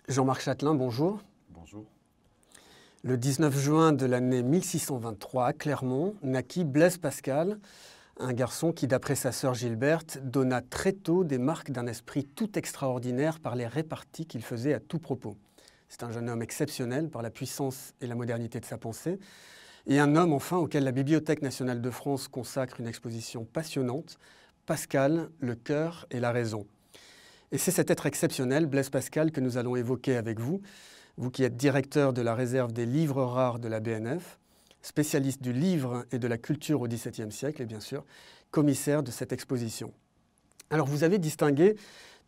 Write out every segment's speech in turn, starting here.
Jean-Marc Châtelain, bonjour. Bonjour. Le 19 juin de l'année 1623, à Clermont, naquit Blaise Pascal, un garçon qui, d'après sa sœur Gilberte, donna très tôt des marques d'un esprit tout extraordinaire par les réparties qu'il faisait à tout propos. C'est un jeune homme exceptionnel par la puissance et la modernité de sa pensée, et un homme enfin auquel la Bibliothèque nationale de France consacre une exposition passionnante, Pascal, le cœur et la raison. Et c'est cet être exceptionnel, Blaise Pascal, que nous allons évoquer avec vous, vous qui êtes directeur de la réserve des livres rares de la BNF, spécialiste du livre et de la culture au XVIIe siècle et bien sûr commissaire de cette exposition. Alors vous avez distingué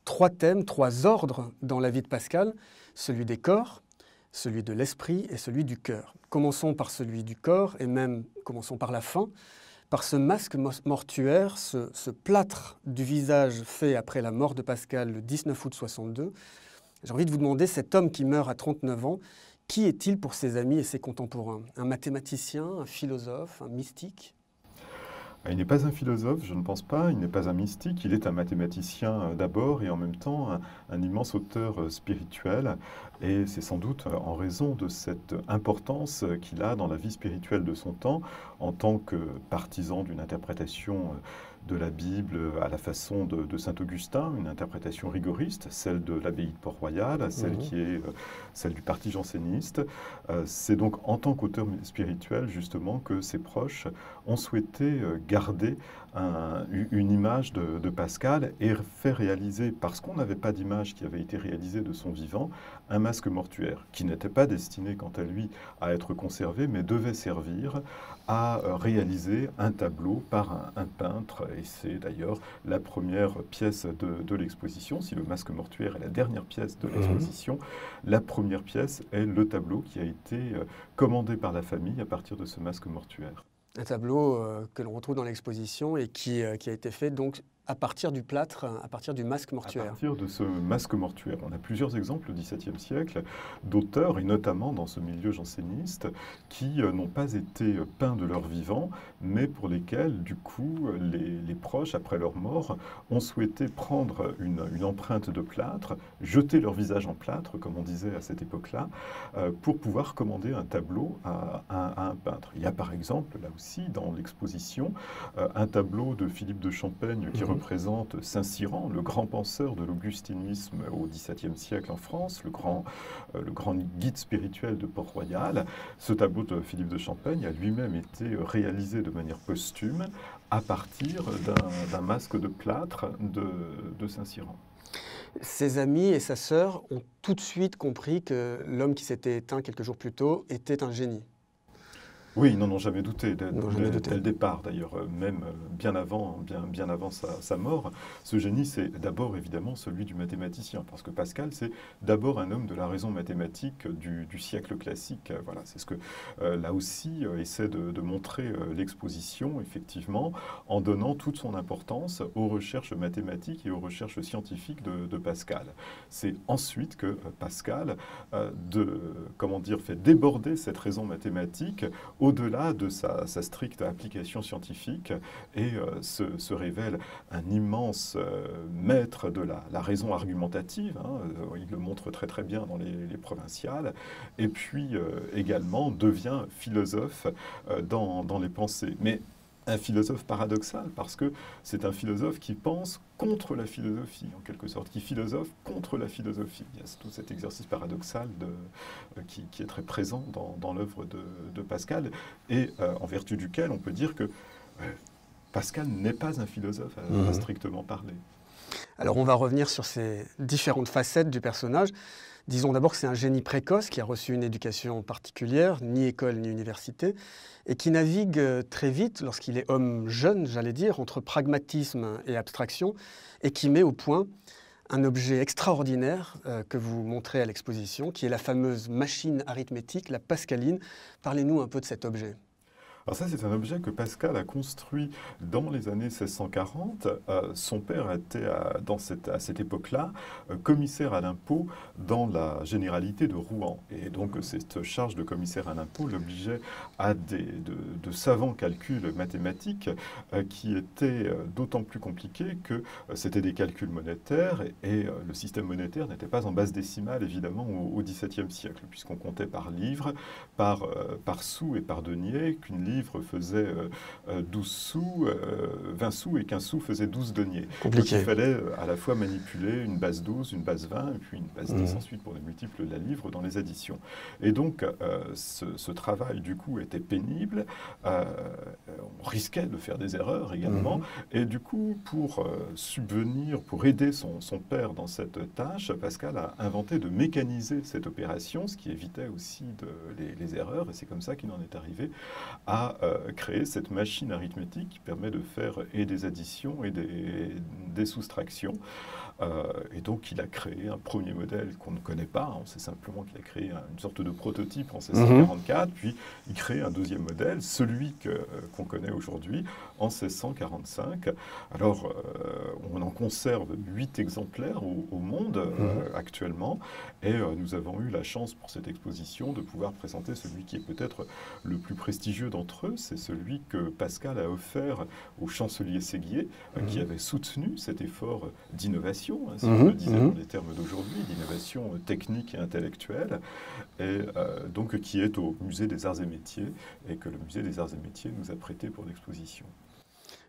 trois thèmes, trois ordres dans la vie de Pascal, celui des corps, celui de l'esprit et celui du cœur. Commençons par celui du corps et même commençons par la fin, par ce masque mortuaire, ce plâtre du visage fait après la mort de Pascal le 19 août 62. J'ai envie de vous demander, cet homme qui meurt à 39 ans, qui est-il pour ses amis et ses contemporains? Un mathématicien, un philosophe, un mystique? Il n'est pas un philosophe, je ne pense pas, il n'est pas un mystique, il est un mathématicien d'abord et en même temps un immense auteur spirituel. Et c'est sans doute en raison de cette importance qu'il a dans la vie spirituelle de son temps, en tant que partisan d'une interprétation de la Bible à la façon de saint Augustin, une interprétation rigoriste, celle de l'abbaye de Port-Royal, celle qui est celle du parti janséniste. C'est donc en tant qu'auteur spirituel justement que ses proches ont souhaité garder une image de Pascal et faire réaliser, parce qu'on n'avait pas d'image qui avait été réalisée de son vivant, un masque mortuaire qui n'était pas destiné quant à lui à être conservé, mais devait servir à réaliser un tableau par un peintre. Et c'est d'ailleurs la première pièce de l'exposition. Si le masque mortuaire est la dernière pièce de l'exposition, la première pièce est le tableau qui a été commandé par la famille à partir de ce masque mortuaire. Un tableau que l'on retrouve dans l'exposition et qui a été fait donc à partir du plâtre, à partir du masque mortuaire. À partir de ce masque mortuaire. On a plusieurs exemples au XVIIe siècle d'auteurs, et notamment dans ce milieu janséniste, qui n'ont pas été peints de leur vivant, mais pour lesquels, du coup, les proches, après leur mort, ont souhaité prendre une empreinte de plâtre, jeter leur visage en plâtre, comme on disait à cette époque-là, pour pouvoir commander un tableau à un peintre. Il y a par exemple, là aussi, dans l'exposition, un tableau de Philippe de Champaigne qui représente Saint-Cyran, le grand penseur de l'augustinisme au XVIIe siècle en France, le grand guide spirituel de Port-Royal. Ce tableau de Philippe de Champaigne a lui-même été réalisé de manière posthume à partir d'un masque de plâtre de Saint-Cyran. Ses amis et sa sœur ont tout de suite compris que l'homme qui s'était éteint quelques jours plus tôt était un génie. Oui, ils n'en ont jamais douté, dès douté. le départ d'ailleurs, même bien avant sa mort. Ce génie, c'est d'abord évidemment celui du mathématicien, parce que Pascal, c'est d'abord un homme de la raison mathématique du siècle classique. Voilà, c'est ce que là aussi essaie de montrer l'exposition, effectivement, en donnant toute son importance aux recherches mathématiques et aux recherches scientifiques de Pascal. C'est ensuite que Pascal fait déborder cette raison mathématique au-delà de sa stricte application scientifique et se révèle un immense maître de la raison argumentative. Il le montre très très bien dans les provinciales. Et puis également devient philosophe dans les pensées. Mais un philosophe paradoxal, parce que c'est un philosophe qui pense contre la philosophie, en quelque sorte, qui philosophe contre la philosophie. Il y a tout cet exercice paradoxal qui est très présent dans l'œuvre de Pascal, et en vertu duquel on peut dire que Pascal n'est pas un philosophe à strictement parler. Alors on va revenir sur ces différentes facettes du personnage. Disons d'abord que c'est un génie précoce qui a reçu une éducation particulière, ni école ni université, et qui navigue très vite, lorsqu'il est homme jeune, j'allais dire, entre pragmatisme et abstraction, et qui met au point un objet extraordinaire que vous montrez à l'exposition, qui est la fameuse machine arithmétique, la pascaline. Parlez-nous un peu de cet objet. Alors ça, c'est un objet que Pascal a construit dans les années 1640. Son père était, à cette époque-là, commissaire à l'impôt dans la généralité de Rouen. Et donc, cette charge de commissaire à l'impôt l'obligeait à de savants calculs mathématiques qui étaient d'autant plus compliqués que c'était des calculs monétaires et le système monétaire n'était pas en base décimale, évidemment, au XVIIe siècle, puisqu'on comptait par livre, par sou et par denier, qu'une livre faisait 12 sous, 20 sous et qu'un sou faisait 12 deniers. Compliqué. Donc il fallait à la fois manipuler une base 12, une base 20 et puis une base 10 ensuite pour les multiples de la livre dans les additions. Et donc ce travail du coup était pénible, on risquait de faire des erreurs également et du coup pour subvenir, pour aider son père dans cette tâche, Pascal a inventé de mécaniser cette opération, ce qui évitait aussi les erreurs et c'est comme ça qu'il en est arrivé à créer cette machine arithmétique qui permet de faire et des additions et des soustractions. Et donc, il a créé un premier modèle qu'on ne connaît pas. On sait simplement qu'il a créé une sorte de prototype en 1644, puis il crée un deuxième modèle, celui qu'on connaît aujourd'hui, en 1645. Alors, on en conserve 8 exemplaires au monde actuellement, et nous avons eu la chance pour cette exposition de pouvoir présenter celui qui est peut-être le plus prestigieux d'entre eux, c'est celui que Pascal a offert au chancelier Séguier, qui avait soutenu cet effort d'innovation, si on le disait dans les termes d'aujourd'hui, d'innovation technique et intellectuelle, et donc qui est au Musée des Arts et Métiers, et que le Musée des Arts et Métiers nous a prêté pour l'exposition.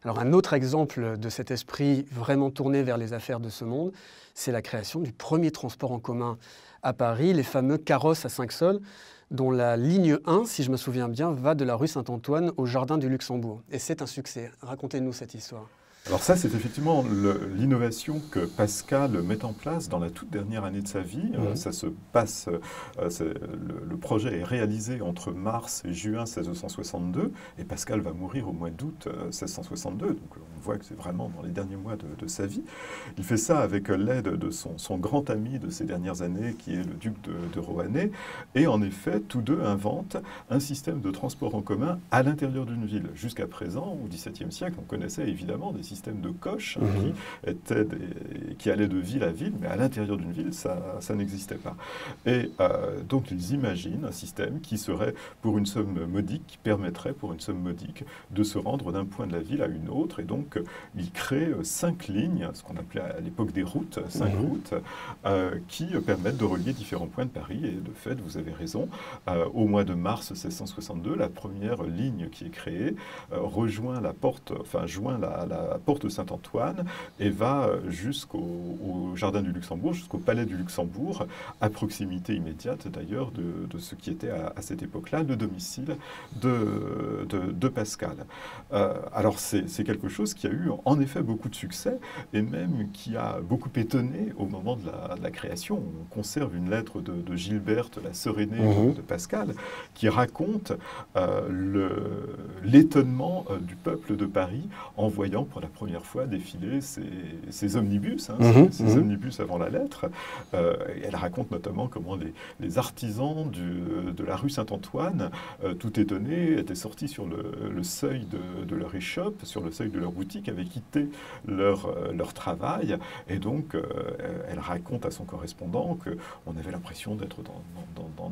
Alors un autre exemple de cet esprit vraiment tourné vers les affaires de ce monde, c'est la création du premier transport en commun à Paris, les fameux carrosses à 5 sols, dont la ligne 1, si je me souviens bien, va de la rue Saint-Antoine au Jardin du Luxembourg. Et c'est un succès. Racontez-nous cette histoire. Alors ça, c'est effectivement l'innovation que Pascal met en place dans la toute dernière année de sa vie. Ça se passe, le projet est réalisé entre mars et juin 1662, et Pascal va mourir au mois d'août 1662, donc on voit que c'est vraiment dans les derniers mois de sa vie. Il fait ça avec l'aide de son grand ami de ces dernières années, qui est le duc de Rohanay, et en effet, tous deux inventent un système de transport en commun à l'intérieur d'une ville. Jusqu'à présent, au XVIIe siècle, on connaissait évidemment des système de coches qui allaient de ville à ville, mais à l'intérieur d'une ville, ça n'existait pas. Et donc, ils imaginent un système qui serait, pour une somme modique, qui permettrait, pour une somme modique, de se rendre d'un point de la ville à une autre. Et donc, ils créent 5 lignes, ce qu'on appelait à l'époque des routes, 5 routes, qui permettent de relier différents points de Paris. Et de fait, vous avez raison, au mois de mars 1662, la première ligne qui est créée rejoint la porte, enfin, joint la porte Saint-Antoine et va jusqu'au Jardin du Luxembourg, jusqu'au Palais du Luxembourg, à proximité immédiate d'ailleurs de ce qui était à cette époque-là le domicile de Pascal. Alors c'est quelque chose qui a eu en effet beaucoup de succès et même qui a beaucoup étonné au moment de la création. On conserve une lettre de Gilberte, la sœur aînée de Pascal, qui raconte l'étonnement du peuple de Paris en voyant pour la première fois défiler ces omnibus, ces omnibus avant la lettre. Et elle raconte notamment comment les artisans de la rue Saint-Antoine, tout étonnés, étaient sortis sur le seuil de leur échoppe, sur le seuil de leur boutique, avaient quitté leur travail. Et donc, elle raconte à son correspondant qu'on avait l'impression d'être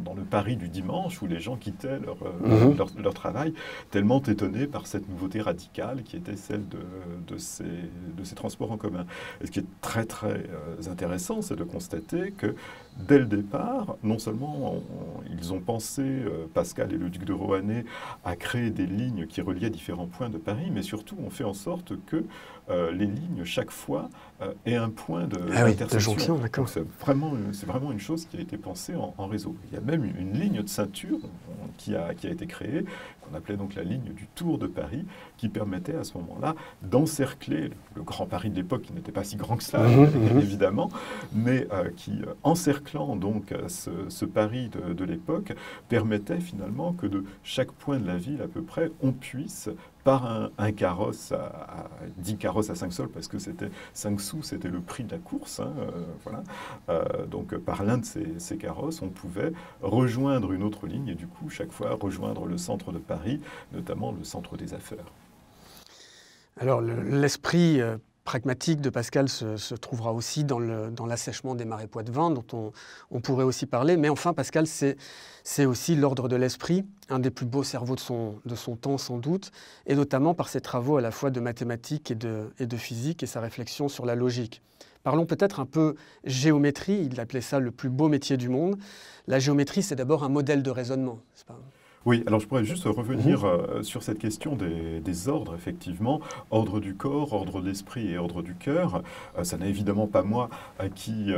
dans le Paris du dimanche où les gens quittaient leur travail, tellement étonnés par cette nouveauté radicale qui était celle de ces transports en commun. Et ce qui est très très intéressant, c'est de constater que dès le départ, non seulement ils ont pensé, Pascal et le duc de Rohanay, à créer des lignes qui reliaient différents points de Paris, mais surtout ont fait en sorte que les lignes, chaque fois, aient un point d'intersection. C'est vraiment une chose qui a été pensée en réseau. Il y a même une ligne de ceinture qui a été créée, qu'on appelait donc la ligne du Tour de Paris, qui permettait à ce moment-là d'encercler le Grand Paris de l'époque, qui n'était pas si grand que cela, évidemment, mais qui, encerclant donc ce Paris de l'époque, permettait finalement que de chaque point de la ville à peu près, on puisse par un carrosse, 10 carrosses à 5 sols, parce que c'était 5 sous, c'était le prix de la course. Hein, voilà. Donc par l'un de ces carrosses, on pouvait rejoindre une autre ligne et du coup, chaque fois, rejoindre le centre de Paris, notamment le centre des affaires. Alors l'esprit pragmatique de Pascal se trouvera aussi dans l'assèchement des marais poitevins, dont on pourrait aussi parler. Mais enfin, Pascal, c'est aussi l'ordre de l'esprit, un des plus beaux cerveaux de son temps sans doute, et notamment par ses travaux à la fois de mathématiques et de physique et sa réflexion sur la logique. Parlons peut-être un peu géométrie, il appelait ça le plus beau métier du monde. La géométrie, c'est d'abord un modèle de raisonnement, n'est-ce pas ? Oui, alors je pourrais juste revenir sur cette question des ordres, effectivement. Ordre du corps, ordre de l'esprit et ordre du cœur. Ça n'est évidemment pas moi qui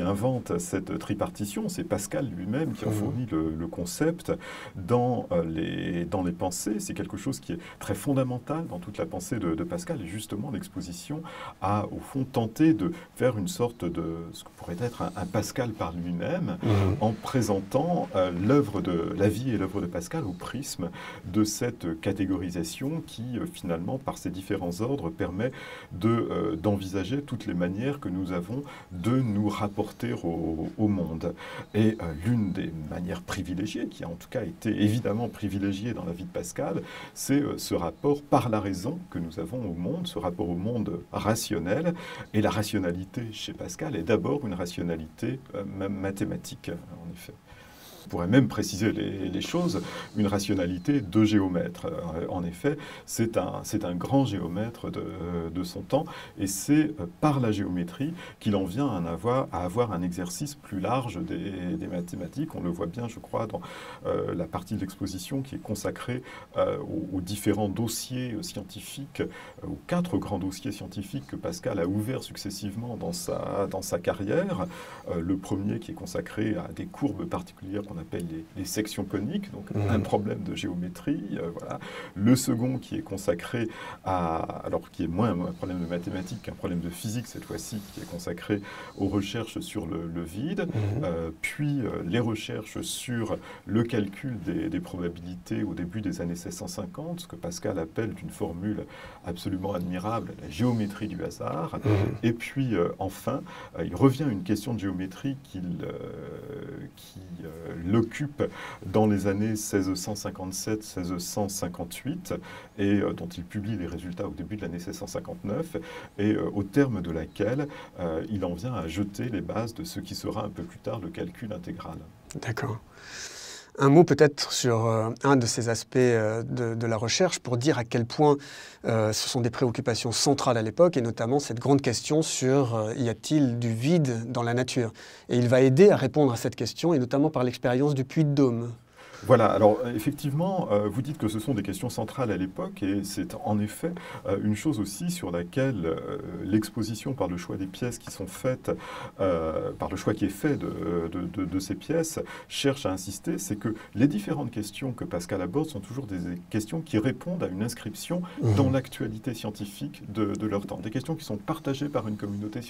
invente cette tripartition, c'est Pascal lui-même qui a fourni le concept dans les pensées. C'est quelque chose qui est très fondamental dans toute la pensée de Pascal. Et justement, l'exposition a, au fond, tenté de faire une sorte de ce que pourrait être un Pascal par lui-même, en présentant l'œuvre de la vie et l'œuvre de Pascal au prisme de cette catégorisation qui, finalement, par ses différents ordres, permet d'envisager toutes les manières que nous avons de nous rapporter au monde. Et l'une des manières privilégiées, qui a en tout cas été évidemment privilégiée dans la vie de Pascal, c'est ce rapport par la raison que nous avons au monde, ce rapport au monde rationnel. Et la rationalité chez Pascal est d'abord une rationalité mathématique, en effet. On pourrait même préciser les choses, une rationalité de géomètre. En effet, c'est un grand géomètre de son temps, et c'est par la géométrie qu'il en vient à avoir un exercice plus large des mathématiques. On le voit bien, je crois, dans la partie de l'exposition qui est consacrée aux différents dossiers scientifiques, aux 4 grands dossiers scientifiques que Pascal a ouverts successivement dans sa carrière. Le premier qui est consacré à des courbes particulières qu'on appelle les sections coniques, donc un problème de géométrie. Voilà. Le second qui est consacré alors qui est moins un problème de mathématiques qu'un problème de physique cette fois-ci, qui est consacré aux recherches sur le vide, puis les recherches sur le calcul des probabilités au début des années 1650, ce que Pascal appelle d'une formule absolument admirable, la géométrie du hasard. Et puis enfin, il revient à une question de géométrie qui l'occupe dans les années 1657-1658 et dont il publie les résultats au début de l'année 1659 et au terme de laquelle il en vient à jeter les bases de ce qui sera un peu plus tard le calcul intégral. D'accord. Un mot peut-être sur un de ces aspects de la recherche pour dire à quel point ce sont des préoccupations centrales à l'époque et notamment cette grande question sur y a-t-il du vide dans la nature ? Et il va aider à répondre à cette question et notamment par l'expérience du Puy de Dôme. Voilà, alors effectivement, vous dites que ce sont des questions centrales à l'époque et c'est en effet une chose aussi sur laquelle l'exposition par le choix des pièces qui sont faites, par le choix qui est fait de ces pièces, cherche à insister, c'est que les différentes questions que Pascal aborde sont toujours des questions qui répondent à une inscription dans l'actualité scientifique de leur temps, des questions qui sont partagées par une communauté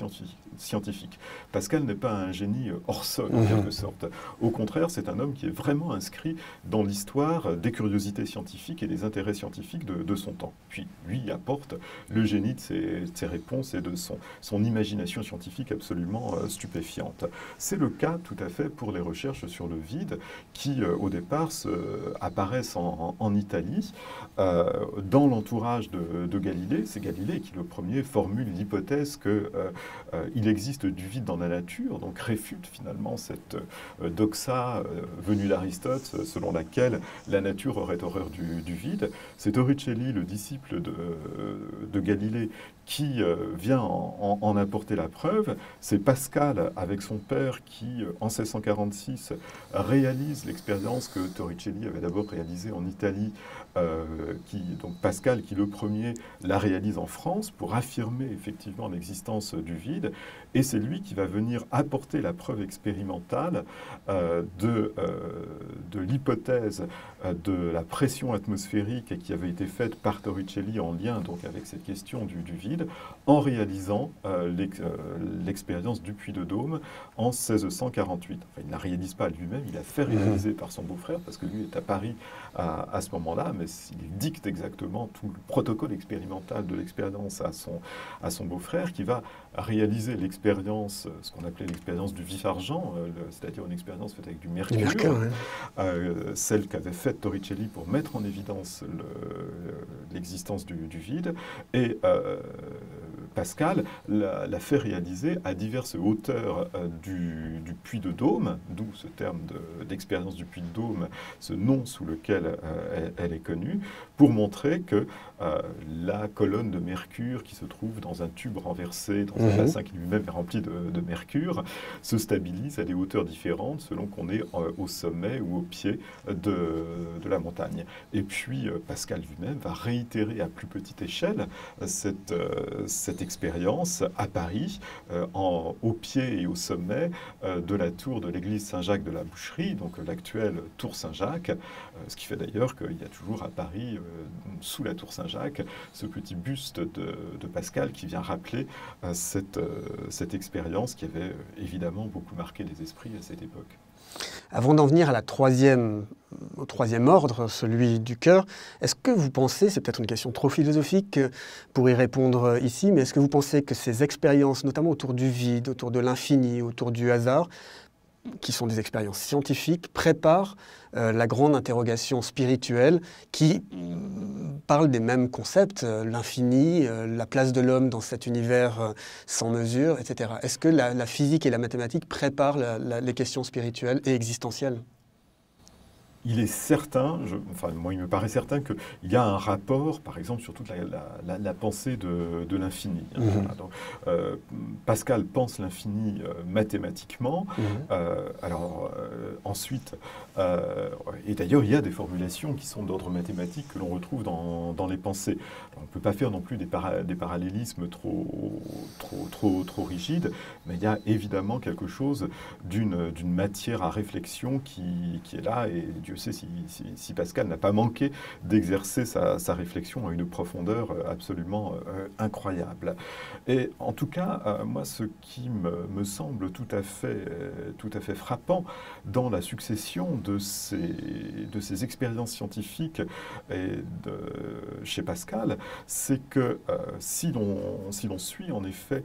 scientifique. Pascal n'est pas un génie hors sol, en quelque sorte. Au contraire, c'est un homme qui est vraiment inscrit dans l'histoire des curiosités scientifiques et des intérêts scientifiques de son temps. Puis lui apporte le génie de ses réponses et de son imagination scientifique absolument stupéfiante. C'est le cas tout à fait pour les recherches sur le vide qui au départ apparaissent en Italie dans l'entourage de Galilée. C'est Galilée qui le premier formule l'hypothèse qu'il existe du vide dans la nature, donc réfute finalement cette doxa venue d'Aristote selon laquelle la nature aurait horreur du vide. C'est Torricelli, le disciple de Galilée, qui vient en apporter la preuve. C'est Pascal, avec son père, qui, en 1646, réalise l'expérience que Torricelli avait d'abord réalisée en Italie, donc Pascal, qui le premier la réalise en France pour affirmer effectivement l'existence du vide. Et c'est lui qui va venir apporter la preuve expérimentale de l'hypothèse de la pression atmosphérique qui avait été faite par Torricelli en lien donc avec cette question du vide, en réalisant l'expérience du Puy de Dôme en 1648. Enfin, il ne la réalise pas lui-même, il l'a fait réaliser par son beau-frère, parce que lui est à Paris à ce moment-là, mais il dicte exactement tout le protocole expérimental de l'expérience à son beau-frère, qui va réaliser l'expérience, ce qu'on appelait l'expérience du vif-argent, c'est-à-dire une expérience faite avec du mercure, celle qu'avait faite Torricelli pour mettre en évidence l'existence du vide, et Pascal l'a fait réaliser à diverses hauteurs du Puy de Dôme, d'où ce terme d'expérience du Puy de Dôme, ce nom sous lequel elle est connue, pour montrer que la colonne de mercure qui se trouve dans un tube renversé, dans un bassin qui lui-même est rempli de mercure, se stabilise à des hauteurs différentes selon qu'on est au sommet ou au pied de la montagne. Et puis Pascal lui-même va réitérer à plus petite échelle cette expérience à Paris, au pied et au sommet de la tour de l'église Saint-Jacques de la Boucherie, donc l'actuelle tour Saint-Jacques, ce qui fait d'ailleurs qu'il y a toujours à Paris, sous la tour Saint-Jacques, ce petit buste de Pascal qui vient rappeler cette expérience qui avait évidemment beaucoup marqué les esprits à cette époque. Avant d'en venir au troisième ordre, celui du cœur, est-ce que vous pensez, c'est peut-être une question trop philosophique pour y répondre ici, mais est-ce que vous pensez que ces expériences, notamment autour du vide, autour de l'infini, autour du hasard, qui sont des expériences scientifiques, préparent la grande interrogation spirituelle qui parle des mêmes concepts, l'infini, la place de l'homme dans cet univers sans mesure, etc. Est-ce que la physique et la mathématique préparent les questions spirituelles et existentielles ? Il est certain, moi il me paraît certain qu'il y a un rapport, par exemple, sur toute la pensée de l'infini. Voilà, donc, Pascal pense l'infini mathématiquement. Ensuite, et d'ailleurs il y a des formulations qui sont d'ordre mathématique que l'on retrouve dans les pensées. Alors, on ne peut pas faire non plus des parallélismes trop rigides, mais il y a évidemment quelque chose d'une matière à réflexion qui est là, et Dieu sait si Pascal n'a pas manqué d'exercer sa réflexion à une profondeur absolument incroyable. Et en tout cas, moi, ce qui me semble tout à fait frappant dans la succession de ces expériences scientifiques chez Pascal, c'est que si l'on suit en effet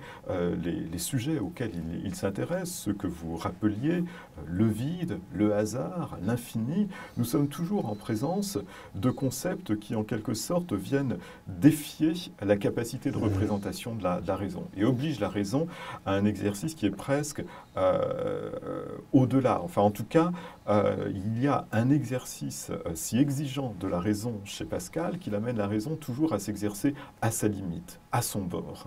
les sujets auxquels il s'intéresse, ce que vous rappeliez, le vide, le hasard, l'infini, nous sommes toujours en présence de concepts qui, en quelque sorte, viennent défier la capacité de représentation de la raison et obligent la raison à un exercice qui est presque au-delà. Enfin, en tout cas, il y a un exercice si exigeant de la raison chez Pascal qu'il amène la raison toujours à s'exercer à sa limite, à son bord.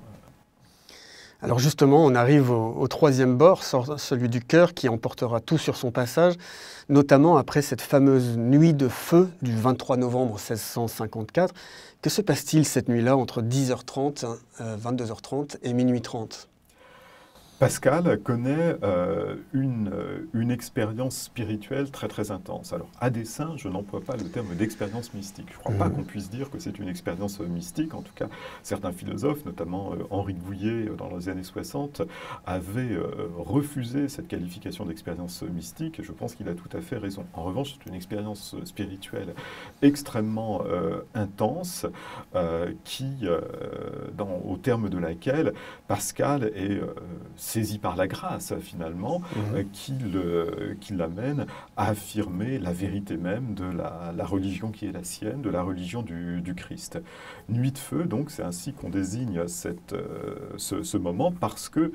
Alors justement, on arrive au troisième bord, celui du cœur, qui emportera tout sur son passage, notamment après cette fameuse nuit de feu du 23 novembre 1654. Que se passe-t-il cette nuit-là entre 10h30, 22h30 et minuit 30 ? Pascal connaît une expérience spirituelle très très intense. Alors, à dessein, je n'emploie pas le terme d'expérience mystique. Je ne crois pas qu'on puisse dire que c'est une expérience mystique. En tout cas, certains philosophes, notamment Henri de Bouillet dans les années 60, avaient refusé cette qualification d'expérience mystique. Je pense qu'il a tout à fait raison. En revanche, c'est une expérience spirituelle extrêmement intense au terme de laquelle Pascal est saisi par la grâce, finalement, qui l'amène à affirmer la vérité même de la religion qui est la sienne, de la religion du Christ. Nuit de feu, donc, c'est ainsi qu'on désigne ce moment, parce que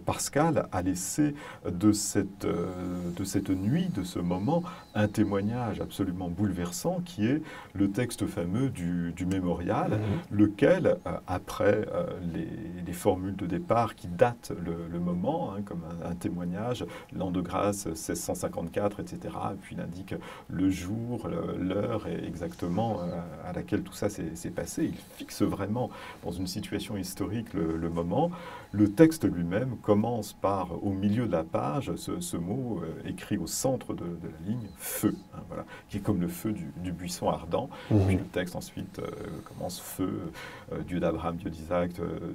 Pascal a laissé de cette nuit, de ce moment, un témoignage absolument bouleversant, qui est le texte fameux du mémorial, lequel, après les formules de départ qui datent le moment, hein, comme un témoignage, l'an de grâce 1654, etc. Et puis il indique le jour, l'heure et exactement à laquelle tout ça s'est passé. Il fixe vraiment dans une situation historique le moment. Le texte lui-même commence par, au milieu de la page, ce mot écrit au centre de la ligne, feu, hein, voilà, qui est comme le feu du buisson ardent. Puis le texte ensuite commence feu, Dieu d'Abraham, Dieu d'Isaac,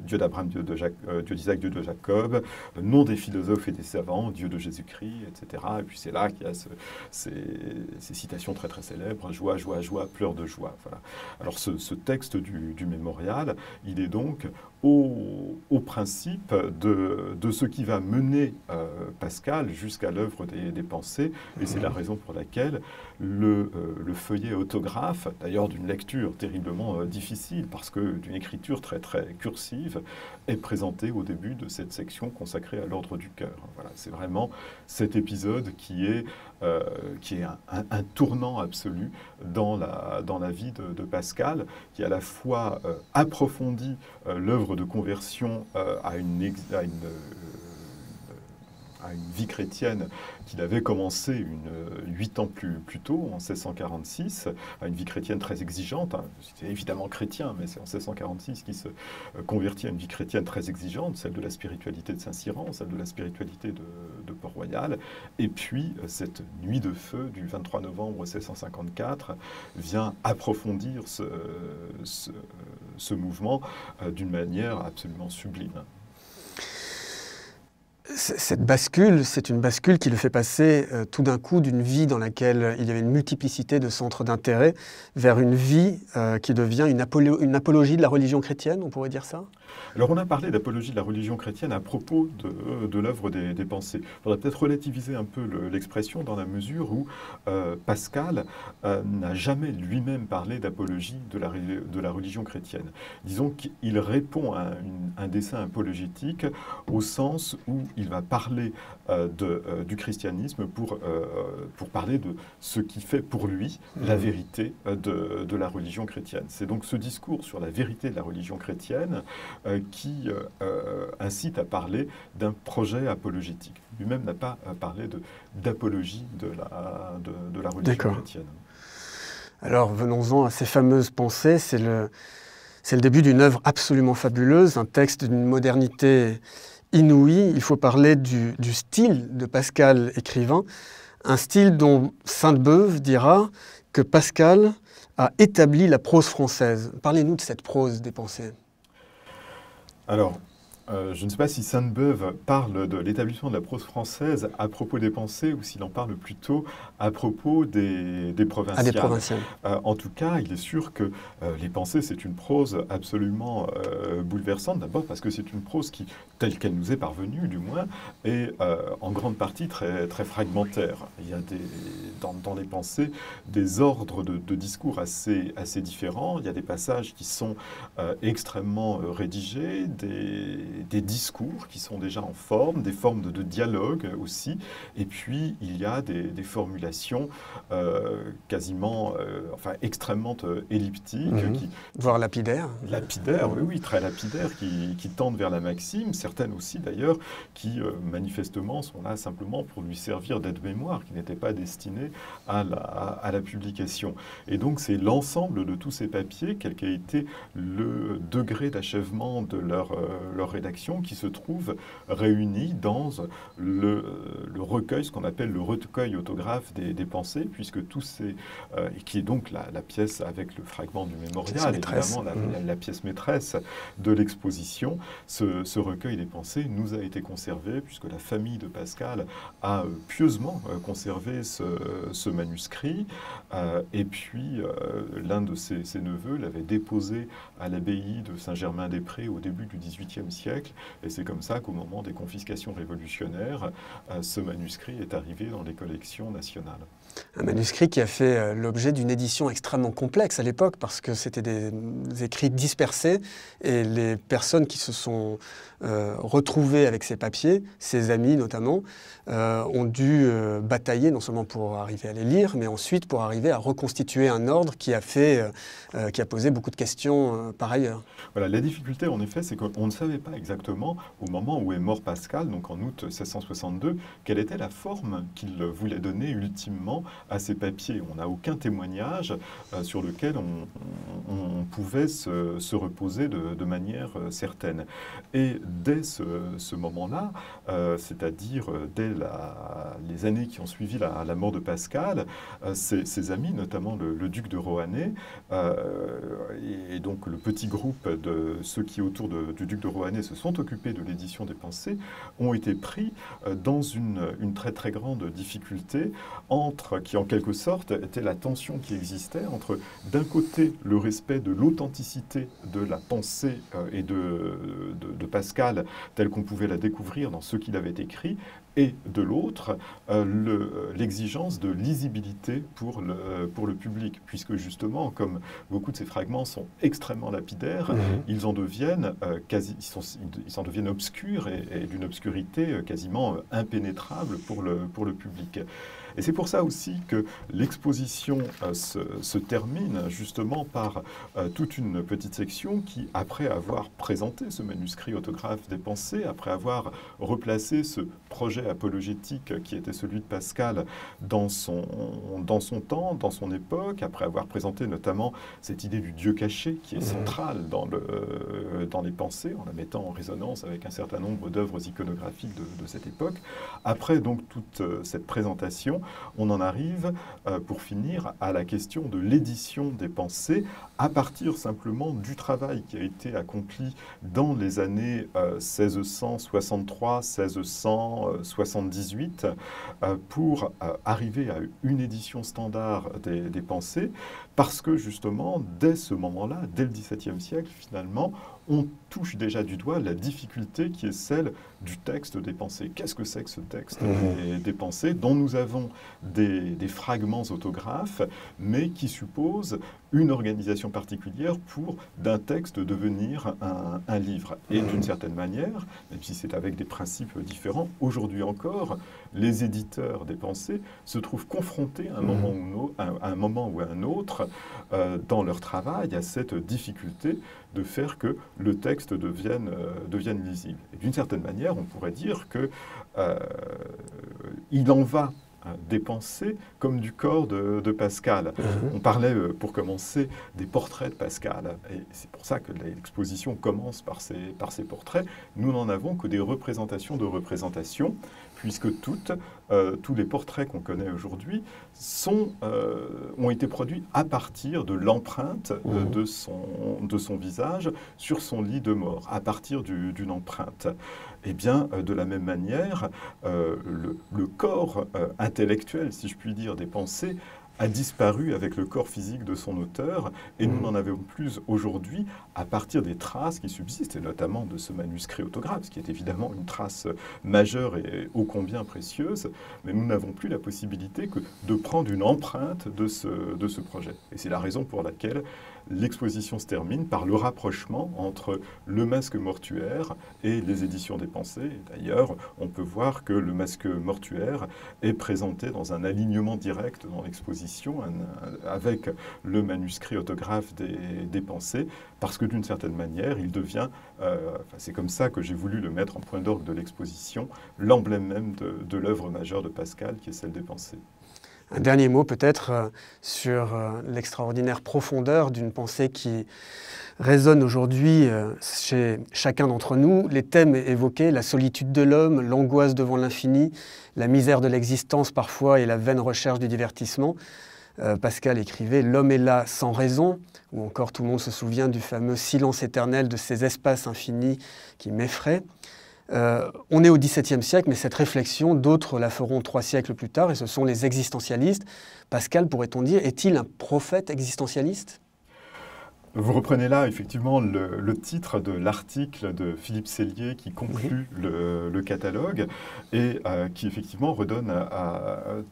Dieu d'Abraham, Dieu d'Isaac, Dieu de Jacob, nom des philosophes et des savants, Dieu de Jésus-Christ, etc. Et puis c'est là qu'il y a ces citations très très célèbres, joie, joie, joie, pleurs de joie. Voilà. Alors ce texte du mémorial, il est donc au principe de ce qui va mener Pascal jusqu'à l'œuvre des pensées, et c'est la raison pour laquelle le feuillet autographe, d'ailleurs d'une lecture terriblement difficile, parce que d'une écriture très très cursive, est présenté au début de cette section consacrée à l'ordre du cœur. Voilà, c'est vraiment cet épisode qui est un tournant absolu dans la vie de Pascal, qui à la fois approfondit l'œuvre de conversion à une vie chrétienne qu'il avait commencé 8 ans plus tôt, en 1646, à une vie chrétienne très exigeante. Hein. C'était évidemment chrétien, mais c'est en 1646 qu'il se convertit à une vie chrétienne très exigeante, celle de la spiritualité de Saint-Cyran, celle de la spiritualité de Port-Royal. Et puis, cette nuit de feu du 23 novembre 1654 vient approfondir ce mouvement d'une manière absolument sublime. Cette bascule, c'est une bascule qui le fait passer tout d'un coup d'une vie dans laquelle il y avait une multiplicité de centres d'intérêt vers une vie qui devient une apologie de la religion chrétienne, on pourrait dire ça ? Alors on a parlé d'apologie de la religion chrétienne à propos de l'œuvre des pensées. Il faudrait peut-être relativiser un peu l'expression dans la mesure où Pascal n'a jamais lui-même parlé d'apologie de la religion chrétienne. Disons qu'il répond à un dessein apologétique au sens où il va parler du christianisme pour parler de ce qui fait pour lui la vérité de la religion chrétienne. C'est donc ce discours sur la vérité de la religion chrétienne qui incite à parler d'un projet apologétique. Lui-même n'a pas parlé d'apologie de la religion chrétienne. Alors venons-en à ces fameuses pensées. C'est le début d'une œuvre absolument fabuleuse, un texte d'une modernité inouïe. Il faut parler du style de Pascal écrivain, un style dont Sainte-Beuve dira que Pascal a établi la prose française. Parlez-nous de cette prose des pensées. Alors, je ne sais pas si Sainte-Beuve parle de l'établissement de la prose française à propos des pensées ou s'il en parle plutôt à propos des provinciales. Ah, des provinciales. En tout cas, il est sûr que les pensées, c'est une prose absolument bouleversante. D'abord parce que c'est une prose qui, telle qu'elle nous est parvenue du moins, est en grande partie très, très fragmentaire. Il y a dans les pensées des ordres de discours assez différents. Il y a des passages qui sont extrêmement rédigés, des discours qui sont déjà en forme, des formes de dialogue aussi, et puis il y a des formulations quasiment, extrêmement elliptiques. Voire lapidaires. Lapidaires, oui, très lapidaires, qui tendent vers la maxime, certaines aussi d'ailleurs, qui manifestement sont là simplement pour lui servir d'aide-mémoire, qui n'étaient pas destinées à la publication. Et donc c'est l'ensemble de tous ces papiers, quel qu'ait été le degré d'achèvement de leur rédaction, qui se trouve réunis dans le recueil, ce qu'on appelle le recueil autographe des pensées, puisque tous ces... qui est donc la pièce avec le fragment du mémorial, évidemment la pièce maîtresse de l'exposition. Ce recueil des pensées nous a été conservé, puisque la famille de Pascal a pieusement conservé ce manuscrit, et puis l'un de ses neveux l'avait déposé à l'abbaye de Saint-Germain-des-Prés au début du XVIIIe siècle, et c'est comme ça qu'au moment des confiscations révolutionnaires, ce manuscrit est arrivé dans les collections nationales. Un manuscrit qui a fait l'objet d'une édition extrêmement complexe à l'époque, parce que c'était des écrits dispersés, et les personnes qui se sont retrouvées avec ces papiers, ses amis notamment, ont dû batailler non seulement pour arriver à les lire, mais ensuite pour arriver à reconstituer un ordre qui a posé beaucoup de questions par ailleurs. Voilà, la difficulté en effet, c'est qu'on ne savait pas exactement, au moment où est mort Pascal, donc en août 1662, quelle était la forme qu'il voulait donner ultimement à ces papiers. On n'a aucun témoignage sur lequel on pouvait se reposer de manière certaine. Et dès ce moment-là, c'est-à-dire dès les années qui ont suivi la mort de Pascal, ses amis, notamment le duc de Rohanais, et donc le petit groupe de ceux qui autour du duc de Rohanais se sont occupés de l'édition des Pensées, ont été pris dans une très très grande difficulté qui en quelque sorte était la tension qui existait entre d'un côté le respect de l'authenticité de la pensée et de Pascal telle qu'on pouvait la découvrir dans ce qu'il avait écrit, et de l'autre, l'exigence de lisibilité pour le public, puisque justement, comme beaucoup de ces fragments sont extrêmement lapidaires, ils en deviennent ils en deviennent obscurs et d'une obscurité quasiment impénétrable pour le public. Et c'est pour ça aussi que l'exposition se termine justement par toute une petite section qui, après avoir présenté ce manuscrit autographe des Pensées, après avoir replacé ce projet apologétique qui était celui de Pascal dans son temps, dans son époque, après avoir présenté notamment cette idée du Dieu caché qui est centrale dans les Pensées, en la mettant en résonance avec un certain nombre d'œuvres iconographiques de cette époque. Après donc toute cette présentation, on en arrive, pour finir, à la question de l'édition des Pensées, à partir simplement du travail qui a été accompli dans les années 1663-1678, pour arriver à une édition standard des Pensées, parce que justement, dès ce moment-là, dès le XVIIe siècle, finalement, on touche déjà du doigt la difficulté qui est celle du texte des Pensées. Qu'est-ce que c'est que ce texte des Pensées dont nous avons des fragments autographes, mais qui suppose une organisation particulière pour d'un texte devenir un livre. Et d'une certaine manière, même si c'est avec des principes différents, aujourd'hui encore, les éditeurs des Pensées se trouvent confrontés à un moment ou à un autre dans leur travail à cette difficulté de faire que le texte devienne lisible. Et d'une certaine manière, on pourrait dire que il en va des Pensées comme du corps de Pascal. On parlait, pour commencer, des portraits de Pascal. Et c'est pour ça que l'exposition commence par ces portraits. Nous n'en avons que des représentations de représentations, puisque tous les portraits qu'on connaît aujourd'hui ont été produits à partir de l'empreinte de son visage sur son lit de mort, à partir d'une empreinte. Eh bien, de la même manière, le corps intellectuel, si je puis dire, des Pensées, a disparu avec le corps physique de son auteur, et nous n'en avons plus aujourd'hui à partir des traces qui subsistent, et notamment de ce manuscrit autographe, ce qui est évidemment une trace majeure et ô combien précieuse, mais nous n'avons plus la possibilité que de prendre une empreinte de ce projet. Et c'est la raison pour laquelle l'exposition se termine par le rapprochement entre le masque mortuaire et les éditions des Pensées. D'ailleurs, on peut voir que le masque mortuaire est présenté dans un alignement direct dans l'exposition avec le manuscrit autographe des Pensées, parce que d'une certaine manière, il devient, c'est comme ça que j'ai voulu le mettre en point d'orgue de l'exposition, l'emblème même de l'œuvre majeure de Pascal, qui est celle des Pensées. Un dernier mot peut-être sur l'extraordinaire profondeur d'une pensée qui résonne aujourd'hui chez chacun d'entre nous. Les thèmes évoqués, la solitude de l'homme, l'angoisse devant l'infini, la misère de l'existence parfois et la vaine recherche du divertissement. Pascal écrivait « L'homme est là sans raison », ou encore tout le monde se souvient du fameux silence éternel de ces espaces infinis qui m'effraient. On est au XVIIe siècle, mais cette réflexion, d'autres la feront 3 siècles plus tard, et ce sont les existentialistes. Pascal, pourrait-on dire, est-il un prophète existentialiste ? Vous reprenez là effectivement le titre de l'article de Philippe Sellier qui conclut le catalogue et qui effectivement redonne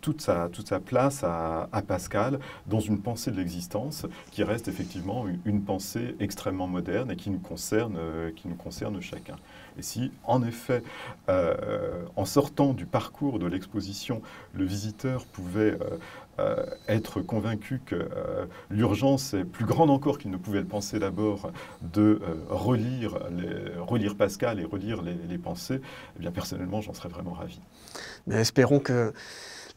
toute sa place à Pascal dans une pensée de l'existence qui reste effectivement une pensée extrêmement moderne et qui nous concerne chacun. Et si, en effet, en sortant du parcours de l'exposition, le visiteur pouvait être convaincu que l'urgence est plus grande encore qu'il ne pouvait le penser d'abord de relire Pascal et relire les pensées, eh bien personnellement j'en serais vraiment ravi. Mais espérons que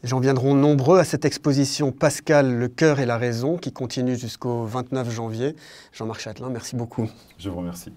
les gens viendront nombreux à cette exposition Pascal, le cœur et la raison qui continue jusqu'au 29 janvier. Jean-Marc Chatelain, merci beaucoup. Je vous remercie.